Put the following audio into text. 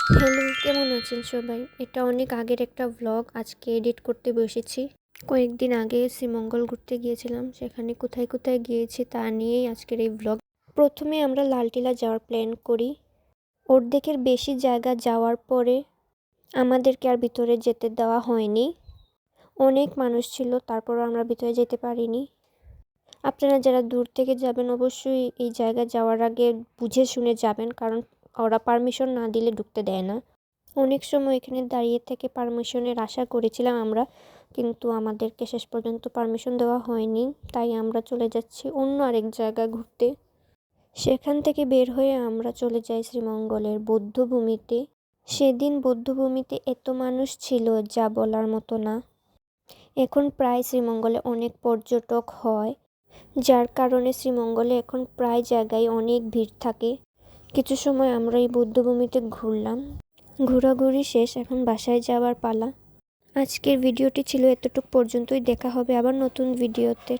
Hello, কেমন আছেন সবাই? এটা অনেক আগের একটা ভ্লগ আজকে এডিট করতে বসেছি। কয়েকদিন আগে শ্রীমঙ্গল ঘুরতে গিয়েছিলাম। সেখানে কোথায় কোথায় গিয়েছি তা নিয়েই আজকের এই ভ্লগ। প্রথমে আমরা লালটিলা যাওয়ার প্ল্যান করি। অর্ধেকের বেশি জায়গা যাওয়ার পরে আমাদেরকে আর ভিতরে যেতে দেওয়া হয়নি। অনেক মানুষ ছিল, তারপরও আমরা ভিতরে যেতে পারিনি। আপনারা যারা দূর থেকে যাবেন অবশ্যই এই জায়গায় যাওয়ার আগে বুঝে শুনে যাবেন, কারণ ওরা পারমিশন না দিলে ঢুকতে দেয় না। অনেক সময় এখানে দাঁড়িয়ে থেকে পারমিশনের আশা করেছিলাম আমরা, কিন্তু আমাদেরকে শেষ পর্যন্ত পারমিশন দেওয়া হয়নি। তাই আমরা চলে যাচ্ছি অন্য আরেক জায়গা ঘুরতে। সেখান থেকে বের হয়ে আমরা চলে যাই শ্রীমঙ্গলের বৌদ্ধভূমিতে। সেদিন বৌদ্ধভূমিতে এত মানুষ ছিল যা বলার মতো না। এখন প্রায় শ্রীমঙ্গলে অনেক পর্যটক হয়, যার কারণে শ্রীমঙ্গলে এখন প্রায় জায়গায় অনেক ভিড় থাকে। কিছু সময় আমরা এই বৌদ্ধভূমিতে ঘুরলাম। ঘোরাঘুরি শেষ, এখন বাসায় যাওয়ার পালা। আজকের ভিডিওটি ছিল এতটুকু পর্যন্তই। দেখা হবে আবার নতুন ভিডিওতে।